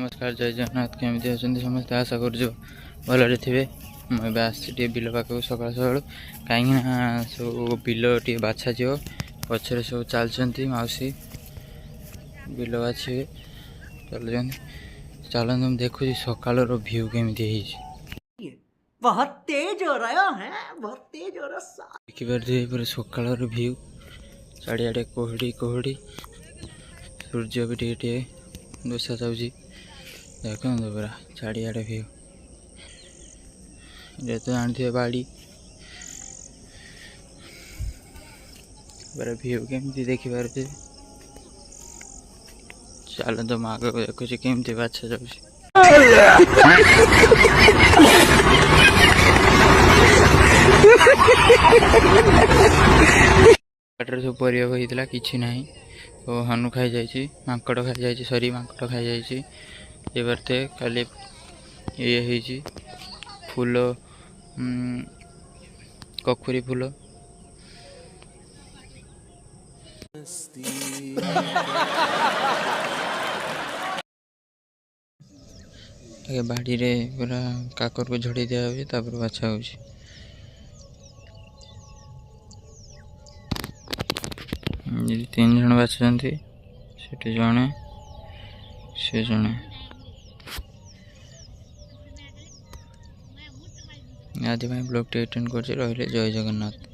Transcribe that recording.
नमस्कार जय जगन्नाथ केमती अच्छा समस्त आशा कर भलि थे मुझे आसी बिल पाक सका सका कहीं सब बिल टे बाछा जा पचर सब चलती मौसी बिल बाछे चल चलते देखुची सकाल भ्यू केमी बहुत तेज हो रहा है, बहुत तेज हो रहा है। देखिए सकाल भ्यू चारियाडे कोहड़ी कोहड़ी सूर्य भी टे दोषा जाऊँगी देखो पूरा चारियाडे भ्यू ये तो जानते बाड़ी पूरा भ्यू केमती देखिपारे चल तो माँ को देखुची केमती बाछा जाऊँगी सब परिया होता कि ना तो हनु खाई जाइए माकड़ खाई जाइए सरी माकड़ खाई जाइए ये बारते खाली ये फूल कखुरी फूल बाड़ी रे पूरा काकर को झड़ी दिया हुए तापर बाछा हो 3 जन बाछुंट से जड़े से जड़े आदि ब्लॉग टे एटेंड कर जय जगन्नाथ।